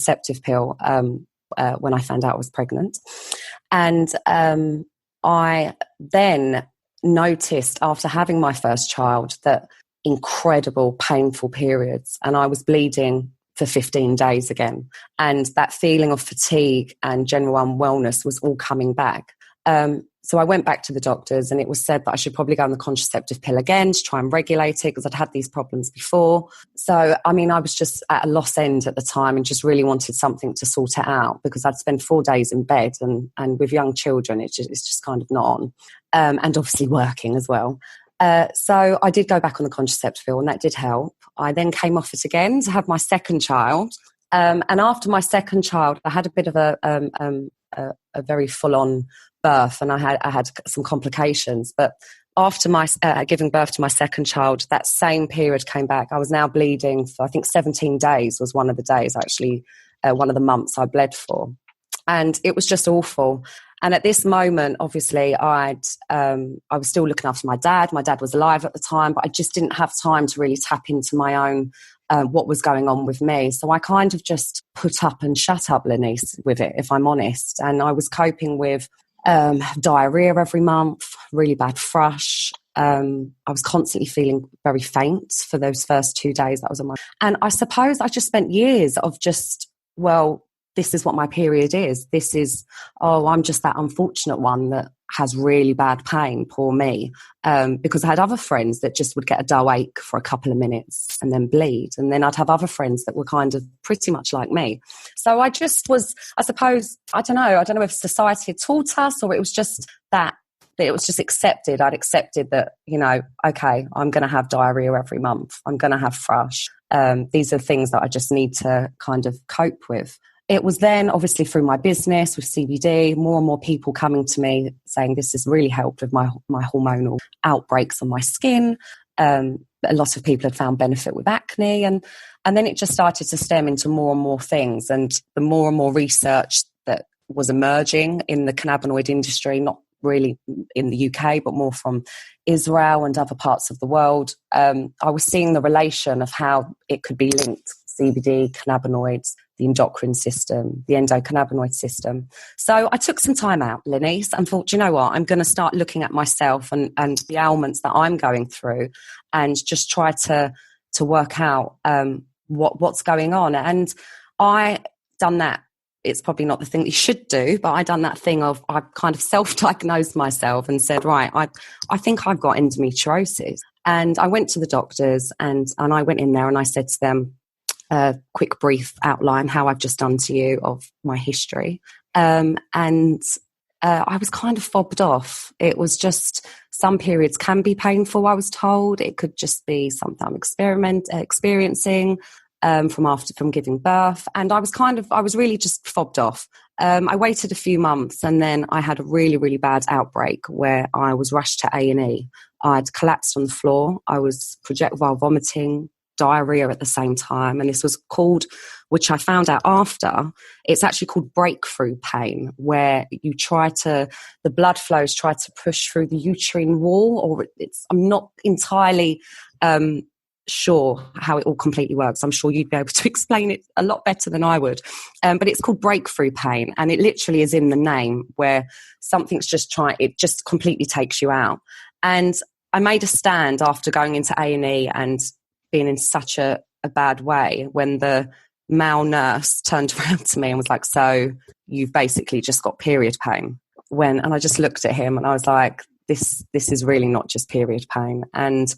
contraceptive pill when I found out I was pregnant. And I then noticed after having my first child that incredible painful periods, and I was bleeding for 15 days again. And that feeling of fatigue and general unwellness was all coming back. So I went back to the doctors, and it was said that I should probably go on the contraceptive pill again to try and regulate it because I'd had these problems before. So, I mean, I was just at a loss end at the time and just really wanted something to sort it out because I'd spend 4 days in bed and with young children, it's just kind of not on. And obviously working as well. So I did go back on the contraceptive pill, and that did help. I then came off it again to have my second child. And after my second child, I had a bit of a very full-on birth, and I had some complications. But after my giving birth to my second child, that same period came back. I was now bleeding for, I think, 17 days was one of the days, actually, one of the months I bled for. And it was just awful. And at this moment, obviously, I was still looking after my dad. My dad was alive at the time, but I just didn't have time to really tap into my own what was going on with me. So I kind of just put up and shut up, Lenice, with it, if I'm honest. And I was coping with diarrhea every month, really bad thrush. I was constantly feeling very faint for those first 2 days that I was on my... And I suppose I just spent years of just, well, this is what my period is. This is, I'm just that unfortunate one that has really bad pain, poor me. Because I had other friends that just would get a dull ache for a couple of minutes and then bleed. And then I'd have other friends that were kind of pretty much like me. So I just was, I suppose, I don't know if society had taught us or it was just that it was just accepted. I'd accepted that, okay, I'm going to have diarrhea every month. I'm going to have thrush. These are things that I just need to kind of cope with. It was then, obviously, through my business with CBD, more and more people coming to me saying this has really helped with my hormonal outbreaks on my skin. A lot of people had found benefit with acne. And then it just started to stem into more and more things. And the more and more research that was emerging in the cannabinoid industry, not really in the UK, but more from Israel and other parts of the world, I was seeing the relation of how it could be linked. CBD, cannabinoids, the endocrine system, the endocannabinoid system. So I took some time out, Lenice, and thought, you know what, I'm going to start looking at myself and the ailments that I'm going through and just try to work out what's going on. And I done that. It's probably not the thing that you should do, but I done that thing of I kind of self-diagnosed myself and said, right, I think I've got endometriosis. And I went to the doctors and I went in there and I said to them, a quick brief outline, how I've just done to you of my history. And I was kind of fobbed off. It was just some periods can be painful, I was told. It could just be something I'm experiencing from giving birth. And I was really just fobbed off. I waited a few months and then I had a really, really bad outbreak where I was rushed to A&E. I'd collapsed on the floor. I was projectile vomiting, diarrhea at the same time, and this was called, which I found out after, it's actually called breakthrough pain, where the blood flows try to push through the uterine wall, or I'm not entirely sure how it all completely works. I'm sure you'd be able to explain it a lot better than I would, but it's called breakthrough pain, and it literally is in the name, where something's it just completely takes you out. And I made a stand after going into A&E and being in such a bad way when the male nurse turned around to me and was like, so you've basically just got period pain. And I just looked at him and I was like, this is really not just period pain. And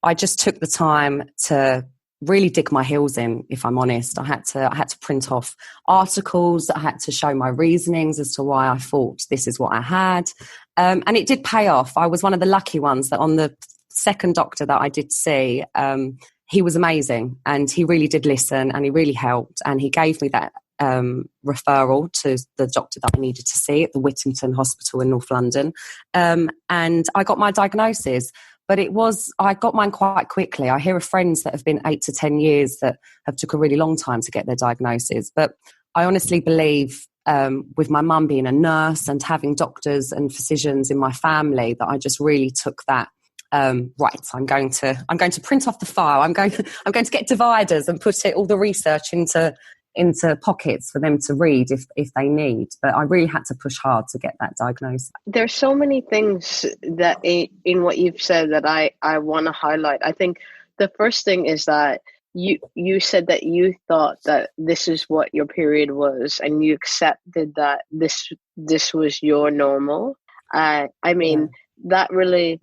I just took the time to really dig my heels in, if I'm honest. I had to print off articles. I had to show my reasonings as to why I thought this is what I had. And it did pay off. I was one of the lucky ones that on the second doctor that I did see, he was amazing and he really did listen and he really helped, and he gave me that referral to the doctor that I needed to see at the Whittington Hospital in North London, and I got my diagnosis. But I got mine quite quickly. I hear of friends that have been 8 to 10 years that have took a really long time to get their diagnosis. But I honestly believe with my mum being a nurse and having doctors and physicians in my family that I just really took that. Right, I'm going to print off the file. I'm going to get dividers and put all the research into into pockets for them to read if they need. But I really had to push hard to get that diagnosis. There's so many things that in what you've said that I want to highlight. I think the first thing is that you said that you thought that this is what your period was, and you accepted that this was your normal. I mean, that really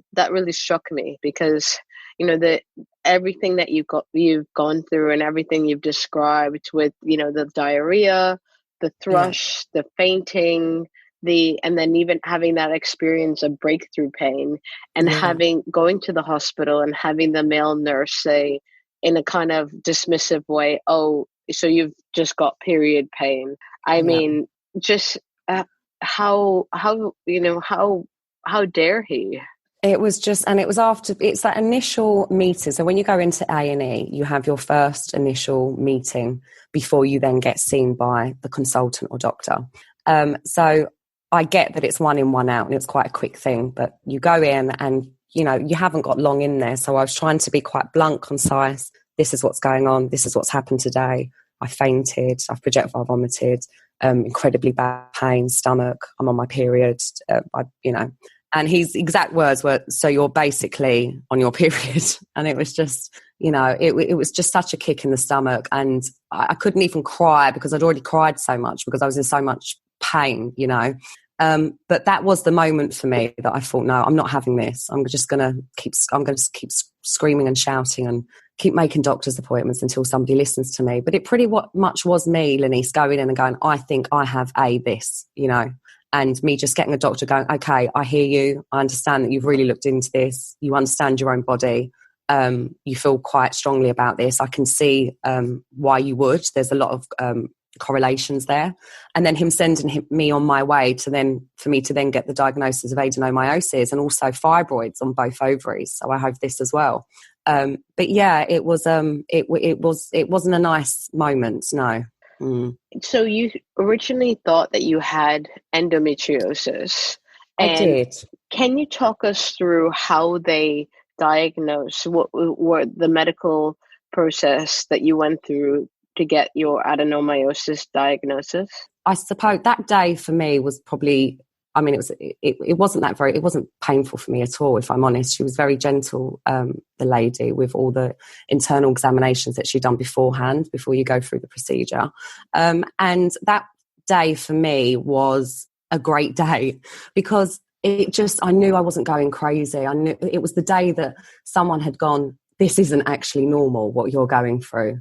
struck me, because the everything that you've gone through and everything you've described with the diarrhea, the thrush, the fainting, and then even having that experience of breakthrough pain, and going to the hospital and having the male nurse say in a kind of dismissive way, "Oh, so you've just got period pain." I mean, just how dare he? It was just, and it was after, it's that initial meeting. So when you go into A&E, you have your first initial meeting before you then get seen by the consultant or doctor. So I get that it's 1 in, 1 out, and it's quite a quick thing, but you go in and, you haven't got long in there. So I was trying to be quite blunt, concise. This is what's going on. This is what's happened today. I fainted. I've projectile vomited. Incredibly bad pain, stomach. I'm on my period. And his exact words were, "So you're basically on your period." And it was just, it was just such a kick in the stomach. And I couldn't even cry because I'd already cried so much because I was in so much pain, But that was the moment for me that I thought, no, I'm not having this. I'm just going to keep screaming and shouting and keep making doctor's appointments until somebody listens to me. But it pretty much was me, Lenice, going in and going, "I think I have this," and me just getting a doctor going, "Okay, I hear you. I understand that you've really looked into this. You understand your own body. You feel quite strongly about this. I can see why you would. There's a lot of correlations there." And then him sending me on my way for me to then get the diagnosis of adenomyosis and also fibroids on both ovaries. So I have this as well. But yeah, it wasn't a nice moment. No. So you originally thought that you had endometriosis. I did. Can you talk us through how they diagnosed, what were the medical process that you went through to get your adenomyosis diagnosis? I suppose that day for me was probably, it wasn't painful for me at all, if I'm honest. She was very gentle, the lady, with all the internal examinations that she'd done beforehand, before you go through the procedure. And that day for me was a great day because I knew I wasn't going crazy. I knew it was the day that someone had gone, "This isn't actually normal, what you're going through.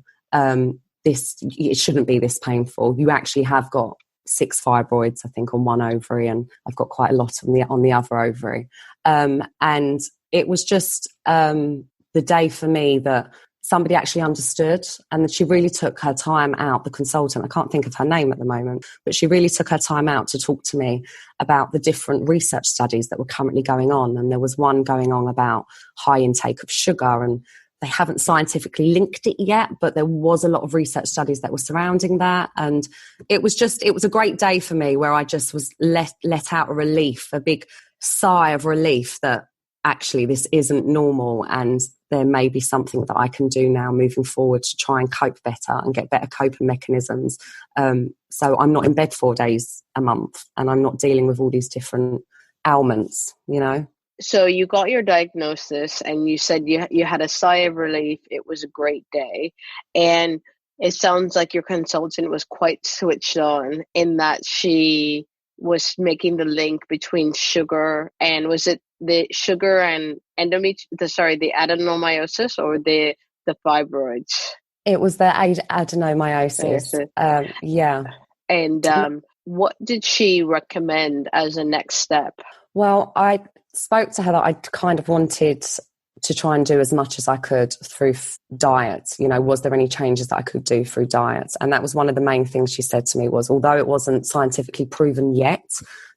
It shouldn't be this painful. You actually have got 6 fibroids, I think, on one ovary, and I've got quite a lot on the other ovary." And it was just the day for me that somebody actually understood, and that she really took her time out, the consultant, I can't think of her name at the moment, but she really took her time out to talk to me about the different research studies that were currently going on. And there was one going on about high intake of sugar, and they haven't scientifically linked it yet, but there was a lot of research studies that were surrounding that. And it was a great day for me, where I just was let out a big sigh of relief that actually this isn't normal, and there may be something that I can do now moving forward to try and cope better and get better coping mechanisms. So I'm not in bed 4 days a month, and I'm not dealing with all these different ailments, So you got your diagnosis, and you said you had a sigh of relief. It was a great day. And it sounds like your consultant was quite switched on, in that she was making the link between sugar and, was it the sugar and the adenomyosis, or the fibroids? It was the adenomyosis. Yeah. And what did she recommend as a next step? Well, I spoke to her that I kind of wanted to try and do as much as I could through diet. Was there any changes that I could do through diet? And that was one of the main things she said to me, was although it wasn't scientifically proven yet,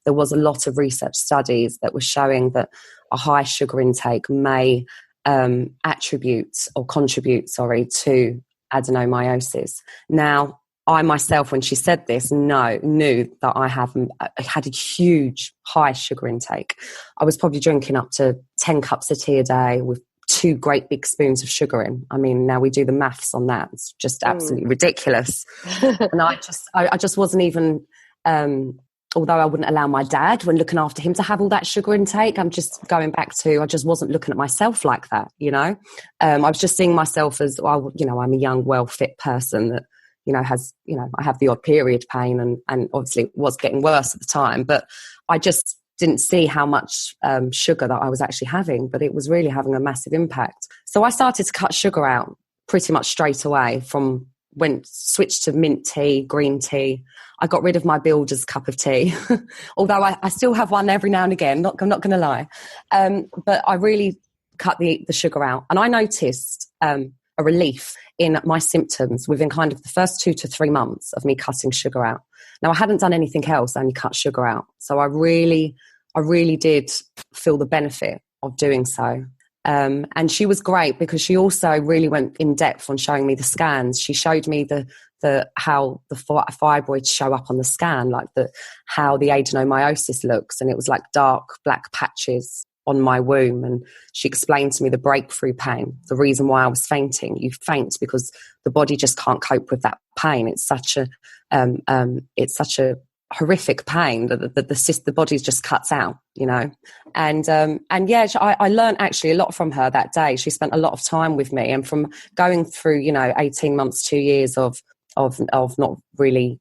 there was a lot of research studies that were showing that a high sugar intake may contribute to adenomyosis. Now, I myself, when she said this, knew that I had a huge high sugar intake. I was probably drinking up to 10 cups of tea a day with 2 great big spoons of sugar in. I mean, now we do the maths on that. It's just absolutely ridiculous. And I just wasn't even, although I wouldn't allow my dad, when looking after him, to have all that sugar intake, I'm just going back to, I just wasn't looking at myself like that, you know. I was just seeing myself as, well, you know, I'm a young, well-fit person that, you know, has, you know, I have the odd period pain, and obviously it was getting worse at the time, but I just didn't see how much sugar that I was actually having, but it was really having a massive impact. So I started to cut sugar out pretty much straight away. Switched to mint tea, green tea. I got rid of my builder's cup of tea, although I still have one every now and again, I'm not going to lie. But I really cut the sugar out. And I noticed a relief in my symptoms within kind of the first 2 to 3 months of me cutting sugar out. Now, I hadn't done anything else, only cut sugar out. So I really did feel the benefit of doing so. And she was great because she also really went in depth on showing me the scans. She showed me how the fibroids show up on the scan, like how the adenomyosis looks, and it was like dark black patches on my womb. And she explained to me the breakthrough pain, the reason why I was fainting. You faint because the body just can't cope with that pain. It's such a horrific pain that the body just cuts out, you know. And yeah, I learned actually a lot from her that day. She spent a lot of time with me, and from going through, you know, 18 months, 2 years of not really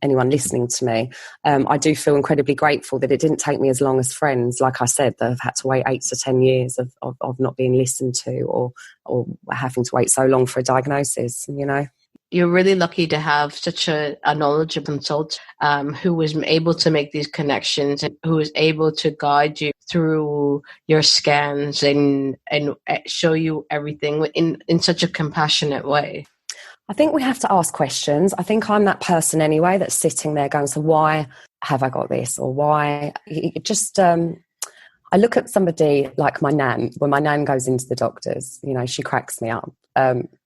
anyone listening to me, I do feel incredibly grateful that it didn't take me as long as friends, like I said, that have had to wait 8 to 10 years of not being listened to, or having to wait so long for a diagnosis, you know. You're really lucky to have such a knowledgeable consultant who was able to make these connections, and who was able to guide you through your scans and show you everything in such a compassionate way. I think we have to ask questions. I think I'm that person anyway that's sitting there going, so why have I got this? Or why? I look at somebody like my nan. When my nan goes into the doctors, you know, she cracks me up.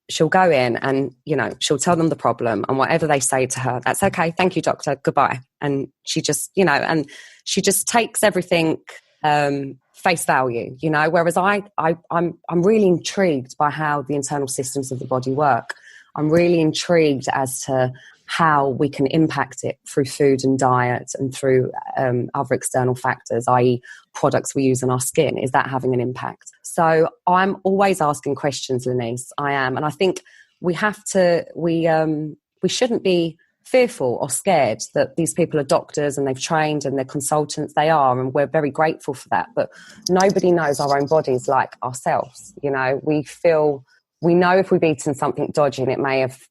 She'll go in and, you know, she'll tell them the problem, and whatever they say to her, that's okay, thank you, doctor, goodbye. And she just, you know, and she just takes everything face value, you know, whereas I'm really intrigued by how the internal systems of the body work. I'm really intrigued as to how we can impact it through food and diet, and through other external factors, i.e. products we use on our skin. Is that having an impact? So I'm always asking questions, Lenice. I am. And I think we shouldn't be fearful or scared that these people are doctors and they've trained and they're consultants. They are, and we're very grateful for that. But nobody knows our own bodies like ourselves. You know, we know if we've eaten something dodgy and it may have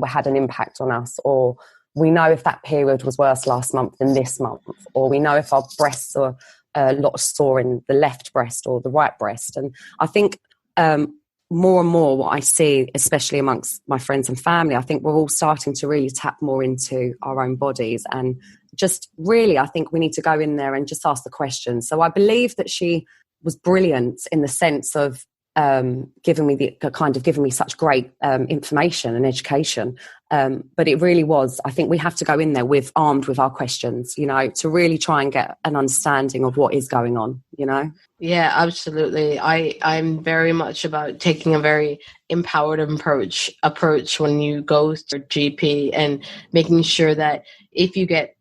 had an impact on us, or we know if that period was worse last month than this month, or we know if our breasts are a lot sore in the left breast or the right breast. And I think more and more what I see, especially amongst my friends and family, I think we're all starting to really tap more into our own bodies, and just really, I think we need to go in there and just ask the questions. So I believe that she was brilliant in the sense of giving me such great information and education, but it really was, I think we have to go in there armed with our questions, you know, to really try and get an understanding of what is going on, you know. Yeah, absolutely. I'm very much about taking a very empowered approach when you go to GP, and making sure that if you get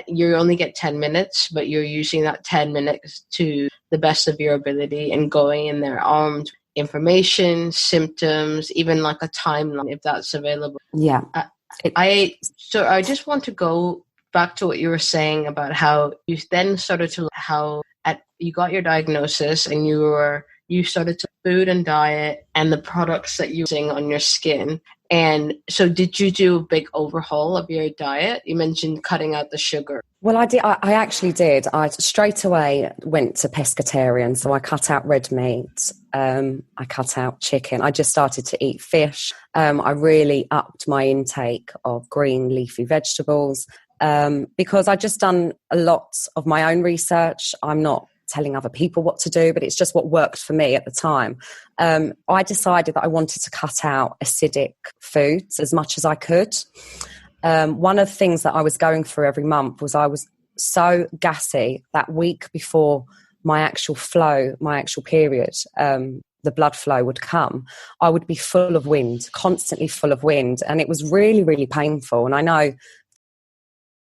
you only get 10 minutes, but you're using that 10 minutes to the best of your ability, and going in there armed information, symptoms, even like a timeline if that's available. Yeah. I just want to go back to what you were saying about how you then started to you got your diagnosis, and you started to food and diet and the products that you're using on your skin. And so did you do a big overhaul of your diet? You mentioned cutting out the sugar. Well, I did. I actually did. I straight away went to pescatarian. So I cut out red meat. I cut out chicken. I just started to eat fish. I really upped my intake of green leafy vegetables, because I just done a lot of my own research. I'm not telling other people what to do, but it's just what worked for me at the time. I decided that I wanted to cut out acidic foods as much as I could. One of the things that I was going through every month was I was so gassy that week before my actual period. the blood flow would come, I would be full of wind, constantly full of wind. And it was really, really painful. And I know